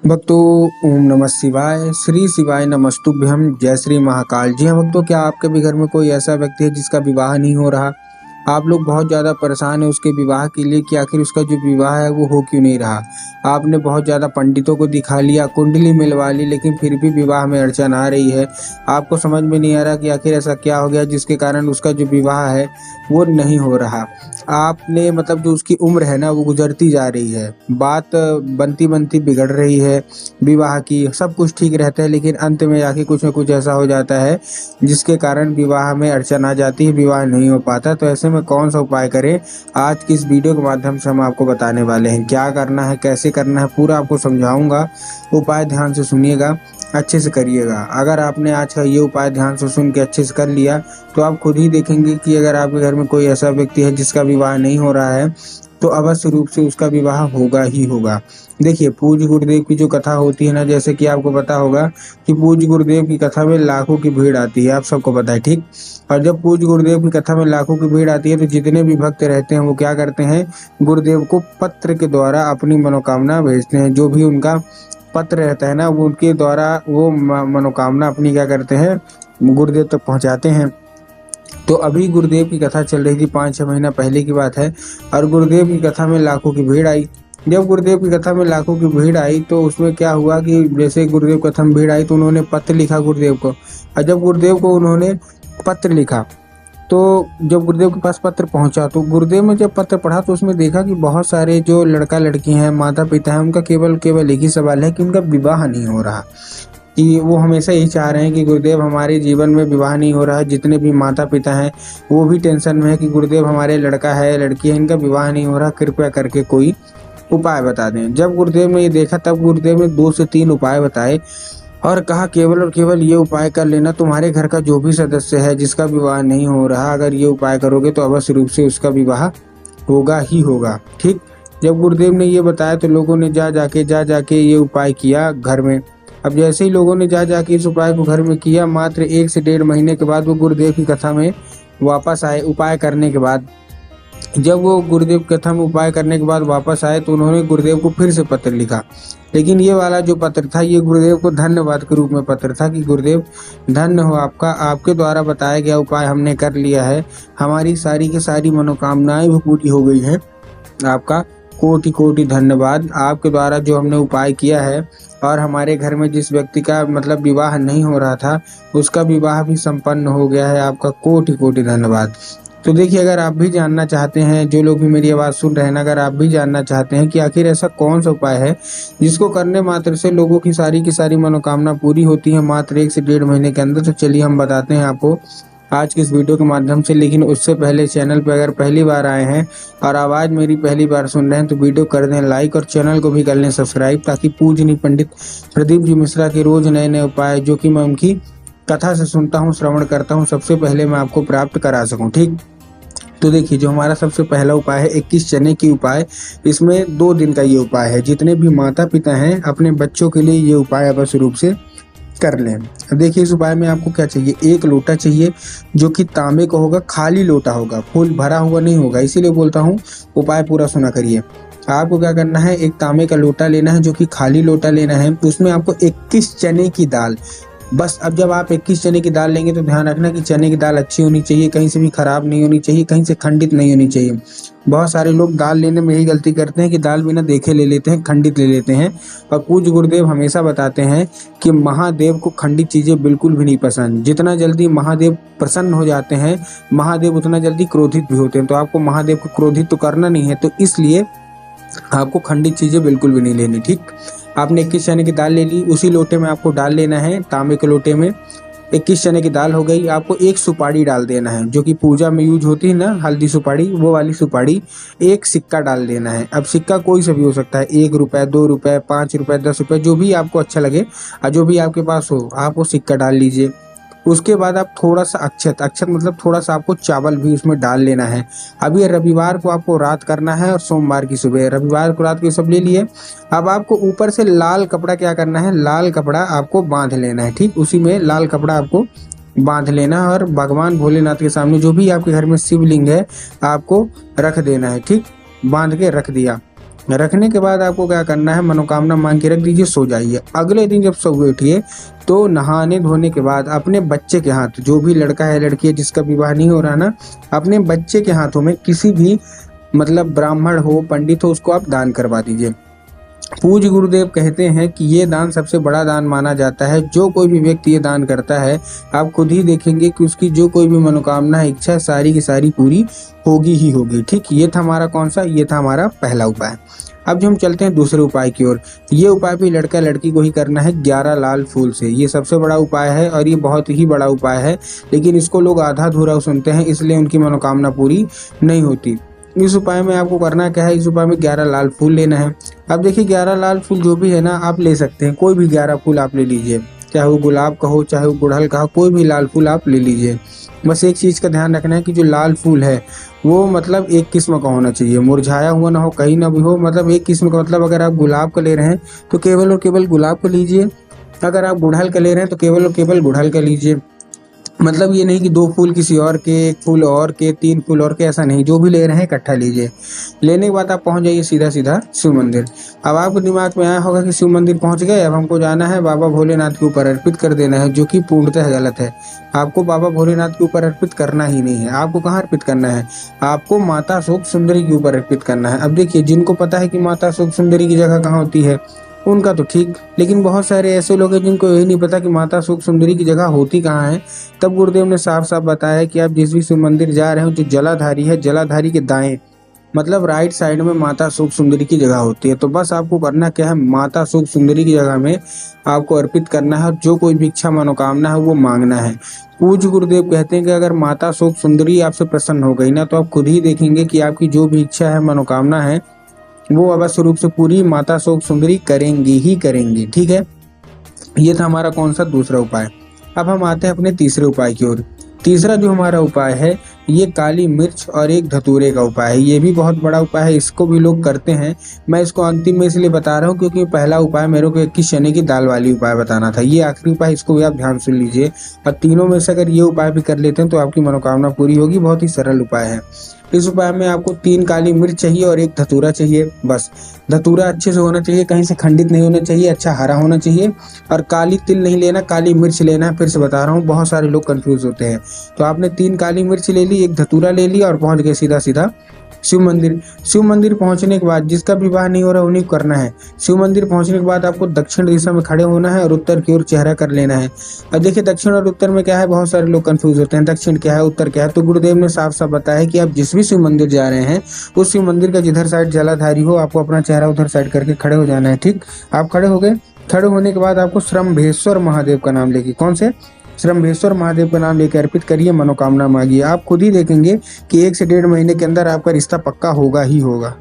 भक्तों, ओम नमः शिवाय। श्री शिवाय नमस्तुभ्यम। जय श्री महाकाल। जी हाँ भक्तों, क्या आपके भी घर में कोई ऐसा व्यक्ति है जिसका विवाह नहीं हो रहा? आप लोग बहुत ज़्यादा परेशान है उसके विवाह के लिए कि आखिर उसका जो विवाह है वो हो क्यों नहीं रहा। आपने बहुत ज़्यादा पंडितों को दिखा लिया, कुंडली मिलवा ली, लेकिन फिर भी विवाह में अड़चन आ रही है। आपको समझ में नहीं आ रहा कि आखिर ऐसा क्या हो गया जिसके कारण उसका जो विवाह है वो नहीं हो रहा। आपने मतलब जो उसकी उम्र है ना वो गुजरती जा रही है, बात बनती बनती बिगड़ रही है। विवाह की सब कुछ ठीक रहता है, लेकिन अंत में जाके कुछ न कुछ ऐसा हो जाता है जिसके कारण विवाह में अड़चन आ जाती है, विवाह नहीं हो पाता। तो ऐसे में कौन सा उपाय करें, आज की इस वीडियो के माध्यम से हम आपको बताने वाले हैं। क्या करना है, कैसे करना है, पूरा आपको समझाऊंगा। उपाय ध्यान से सुनिएगा, अच्छे से करिएगा। अगर आपने आज का ये उपाय ध्यान से सुन के अच्छे से कर लिया तो आप खुद ही देखेंगे कि अगर आपके घर में कोई ऐसा व्यक्ति है जिसका विवाह नहीं हो रहा है तो अवश्य रूप से उसका विवाह होगा ही होगा। देखिए, पूज्य गुरुदेव की जो कथा होती है ना, जैसे कि आपको पता होगा कि पूज्य गुरुदेव की कथा में लाखों की भीड़ आती है, आप सबको पता है, ठीक। और जब पूज्य गुरुदेव की कथा में लाखों की भीड़ आती है तो जितने भी भक्त रहते हैं वो क्या करते हैं, गुरुदेव को पत्र के द्वारा अपनी मनोकामना भेजते हैं। जो भी उनका पत्र रहता है ना वो उनके द्वारा वो मनोकामना अपनी क्या करते हैं, गुरुदेव तक पहुंचाते हैं। तो अभी गुरुदेव की कथा चल रही थी, 5-6 महीना पहले की बात है, और गुरुदेव की कथा में लाखों की भीड़ आई। जब गुरुदेव की कथा में लाखों की भीड़ आई तो उसमें क्या हुआ कि जैसे गुरुदेव की कथा में भीड़ आई तो उन्होंने पत्र लिखा गुरुदेव को। और जब गुरुदेव को उन्होंने पत्र लिखा तो जब गुरुदेव के पास पत्र पहुंचा तो गुरुदेव ने जब पत्र पढ़ा तो उसमें देखा कि बहुत सारे जो लड़का लड़की हैं, माता पिता हैं, उनका केवल केवल एक ही सवाल है कि उनका विवाह नहीं हो रहा। कि वो हमेशा यही चाह रहे हैं कि गुरुदेव हमारे जीवन में विवाह नहीं हो रहा है। जितने भी माता पिता हैं वो भी टेंशन में है कि गुरुदेव हमारे लड़का है लड़की है, इनका विवाह नहीं हो रहा, कृपया करके कोई उपाय बता दें। जब गुरुदेव ने ये देखा तब गुरुदेव ने 2 से 3 उपाय बताए और कहा केवल और केवल ये उपाय कर लेना। तुम्हारे घर का जो भी सदस्य है जिसका विवाह नहीं हो रहा, अगर ये उपाय करोगे तो अवश्य रूप से उसका विवाह होगा ही होगा, ठीक। जब गुरुदेव ने ये बताया तो लोगों ने जा जाके ये उपाय किया घर में। अब जैसे ही लोगों ने जा जाके इस उपाय को घर में किया, मात्र 1 से 1.5 महीने के बाद वो गुरुदेव की कथा में वापस आए उपाय करने के बाद। जब वो गुरुदेव की कथा में उपाय करने के बाद वापस आए तो उन्होंने गुरुदेव को फिर से पत्र लिखा। लेकिन ये वाला जो पत्र था ये गुरुदेव को धन्यवाद के रूप में पत्र था कि गुरुदेव धन्य हो आपका, आपके द्वारा बताया गया उपाय हमने कर लिया है, हमारी सारी की सारी मनोकामनाएं भी पूरी हो गई है। आपका कोटि कोटि धन्यवाद, आपके द्वारा जो हमने उपाय किया है और हमारे घर में जिस व्यक्ति का मतलब विवाह नहीं हो रहा था उसका विवाह भी संपन्न हो गया है, आपका कोटि कोटि धन्यवाद। तो देखिए, अगर आप भी जानना चाहते हैं, जो लोग भी मेरी आवाज़ सुन रहे हैं, अगर आप भी जानना चाहते हैं कि आखिर ऐसा कौन सा उपाय है जिसको करने मात्र से लोगों की सारी मनोकामना पूरी होती है मात्र 1 से 1.5 महीने के अंदर, तो चलिए हम बताते हैं आपको आज की इस वीडियो के माध्यम से। लेकिन उससे पहले चैनल पर अगर पहली बार आए हैं और आवाज़ मेरी पहली बार सुन रहे हैं तो वीडियो कर दें लाइक और चैनल को भी कर लें सब्सक्राइब, ताकि पूजनीय पंडित प्रदीप जी मिश्रा के रोज नए नए उपाय जो कि मैं उनकी कथा से सुनता हूँ, श्रवण करता हूँ, सबसे पहले मैं आपको प्राप्त करा सकूँ, ठीक। तो देखिए, जो हमारा सबसे पहला उपाय है 21 चने की उपाय। इसमें 2 दिन का ये उपाय है। जितने भी माता पिता हैं अपने बच्चों के लिए ये उपाय अवश्य रूप से कर लें। अब देखिए, इस उपाय में आपको क्या चाहिए, 1 लोटा चाहिए जो कि तांबे का होगा, खाली लोटा होगा, फूल भरा हुआ नहीं होगा। इसीलिए बोलता हूँ उपाय पूरा सुना करिए। आपको क्या करना है, एक तांबे का लोटा लेना है जो कि खाली लोटा लेना है। उसमें आपको 21 चने की दाल, बस। अब जब आप 21 चने की दाल लेंगे तो ध्यान रखना कि चने की दाल अच्छी होनी चाहिए, कहीं से भी खराब नहीं होनी चाहिए, कहीं से खंडित नहीं होनी चाहिए। बहुत सारे लोग दाल लेने में यही गलती करते हैं कि दाल बिना देखे ले लेते हैं, खंडित ले लेते हैं। और पूज्य गुरुदेव हमेशा बताते हैं कि महादेव को खंडित चीज़ें बिल्कुल भी नहीं पसंद। जितना जल्दी महादेव प्रसन्न हो जाते हैं, महादेव उतना जल्दी क्रोधित भी होते हैं। तो आपको महादेव को क्रोधित तो करना नहीं है, तो इसलिए आपको खंडित चीज़ें बिल्कुल भी नहीं लेनी, ठीक। आपने 21 चने की दाल ले ली, उसी लोटे में आपको डाल लेना है, तांबे के लोटे में 21 चने की दाल हो गई। आपको 1 सुपारी डाल देना है जो कि पूजा में यूज होती है ना, हल्दी सुपारी, वो वाली सुपारी। 1 सिक्का डाल देना है। अब सिक्का कोई सा भी हो सकता है, 1 रुपये, 2 रुपये, 5 रुपये, 10 रुपये, जो भी आपको अच्छा लगे और जो भी आपके पास हो आप वो सिक्का डाल लीजिए। उसके बाद आप थोड़ा सा अक्षत मतलब थोड़ा सा आपको चावल भी उसमें डाल लेना है। अब ये रविवार को आपको रात करना है और सोमवार की सुबह, रविवार को रात को सब ले लिए। अब आपको ऊपर से लाल कपड़ा क्या करना है, लाल कपड़ा आपको बांध लेना है, ठीक। उसी में लाल कपड़ा आपको बांध लेना है और भगवान भोलेनाथ के सामने जो भी आपके घर में शिवलिंग है आपको रख देना है, ठीक। बांध के रख दिया। रखने के बाद आपको क्या करना है, मनोकामना मांग के रख दीजिए, सो जाइए। अगले दिन जब सुबह उठिए तो नहाने धोने के बाद अपने बच्चे के हाथ, जो भी लड़का है लड़की है जिसका विवाह नहीं हो रहा ना, अपने बच्चे के हाथों में किसी भी मतलब ब्राह्मण हो पंडित हो उसको आप दान करवा दीजिए। पूज्य गुरुदेव कहते हैं कि ये दान सबसे बड़ा दान माना जाता है। जो कोई भी व्यक्ति ये दान करता है आप खुद ही देखेंगे कि उसकी जो कोई भी मनोकामना है, इच्छा है, सारी की सारी पूरी होगी ही होगी। ठीक, ये था हमारा कौन सा, ये था हमारा पहला उपाय। अब जो हम चलते हैं दूसरे उपाय की ओर, ये उपाय भी लड़का लड़की को ही करना है 11 लाल फूल से। ये सबसे बड़ा उपाय है और ये बहुत ही बड़ा उपाय है, लेकिन इसको लोग आधा अधूरा सुनते हैं, इसलिए उनकी मनोकामना पूरी नहीं होती। इस उपाय में आपको करना क्या है, इस उपाय में 11 लाल फूल लेना है। अब देखिए 11 लाल फूल जो भी है ना आप ले सकते हैं, कोई भी 11 फूल आप ले लीजिए, चाहे वो गुलाब का हो चाहे वो गुड़हल का हो, कोई भी लाल फूल आप ले लीजिए। बस एक चीज़ का ध्यान रखना है कि जो लाल फूल है वो मतलब एक किस्म का होना चाहिए, मुरझाया हुआ ना हो, कहीं ना भी हो, मतलब एक किस्म का। मतलब अगर आप गुलाब का ले रहे हैं तो केवल और केवल गुलाब का लीजिए, अगर आप गुड़हल का ले रहे हैं तो केवल और केवल गुड़हल का लीजिए। मतलब ये नहीं कि 2 फूल किसी और के, 1 फूल और के, 3 फूल और के, ऐसा नहीं, जो भी ले रहे हैं इकट्ठा लीजिए। लेने के बाद आप पहुंच जाइए सीधा सीधा शिव मंदिर। अब आपके दिमाग में आया होगा कि शिव मंदिर पहुंच गए, अब हमको जाना है बाबा भोलेनाथ के ऊपर अर्पित कर देना है, जो कि पूर्णतः गलत है। आपको बाबा भोलेनाथ के ऊपर अर्पित करना ही नहीं है। आपको कहाँ अर्पित करना है, आपको माता शोक सुंदरी के ऊपर अर्पित करना है। अब देखिए जिनको पता है कि माता शोक सुंदरी की जगह कहाँ होती है उनका तो ठीक, लेकिन बहुत सारे ऐसे लोग हैं जिनको यही नहीं पता कि माता शोक सुंदरी की जगह होती कहाँ है। तब गुरुदेव ने साफ साफ बताया कि आप जिस भी शिव मंदिर जा रहे हो, जो जलाधारी है, जलाधारी के दाएं मतलब राइट साइड में माता शोक सुंदरी की जगह होती है। तो बस आपको करना क्या है, माता शोक सुंदरी की जगह में आपको अर्पित करना है और जो कोई भी इच्छा मनोकामना है वो मांगना है। पूज्य गुरुदेव कहते हैं कि अगर माता शोक सुंदरी आपसे प्रसन्न हो गई ना, तो आप खुद ही देखेंगे कि आपकी जो भी इच्छा है मनोकामना है वो अवश्य रूप से पूरी माता शोक सुंदरी करेंगी ही करेंगी। ठीक है, ये था हमारा कौन सा, दूसरा उपाय। अब हम आते हैं अपने तीसरे उपाय की ओर। तीसरा जो हमारा उपाय है ये काली मिर्च और एक धतूरे का उपाय है। ये भी बहुत बड़ा उपाय है, इसको भी लोग करते हैं। मैं इसको अंतिम में इसलिए बता रहा हूँ क्योंकि पहला उपाय मेरे को 21 चने की दाल वाली उपाय बताना था, ये आखिरी उपाय, इसको भी आप ध्यान सुन लीजिए। और तीनों में से अगर ये उपाय भी कर लेते हैं तो आपकी मनोकामना पूरी होगी। बहुत ही सरल उपाय है। इस उपाय में आपको 3 काली मिर्च चाहिए और एक धतूरा चाहिए। बस धतूरा अच्छे से होना चाहिए, कहीं से खंडित नहीं होना चाहिए, अच्छा हरा होना चाहिए। और काली तिल नहीं लेना, काली मिर्च लेना है। फिर से बता रहा हूँ, बहुत सारे लोग कंफ्यूज होते हैं। तो आपने 3 काली मिर्च ले ली, एक धतूरा ले लिया और पहुंच गए सीधा सीधा शिव मंदिर। शिव मंदिर पहुंचने के बाद जिसका विवाह नहीं हो रहा उन्हें करना है। शिव मंदिर पहुंचने के बाद आपको दक्षिण दिशा में खड़े होना है और उत्तर की ओर चेहरा कर लेना है। अब देखिए दक्षिण और उत्तर में क्या है, बहुत सारे लोग कंफ्यूज होते हैं, दक्षिण क्या है उत्तर क्या है। तो गुरुदेव ने साफ साफ बताया कि आप जिस भी शिव मंदिर जा रहे हैं उस शिव मंदिर का जिधर साइड जलाधारी हो आपको अपना चेहरा उधर साइड करके खड़े हो जाना है। ठीक, आप खड़े हो गए। खड़े होने के बाद आपको श्रम्भेश्वर महादेव का नाम लेके, कौन से, श्रम्भेश्वर महादेव का नाम लेकर अर्पित करिए, मनोकामना मांगिए। आप खुद ही देखेंगे कि 1 से 1.5 महीने के अंदर आपका रिश्ता पक्का होगा ही होगा।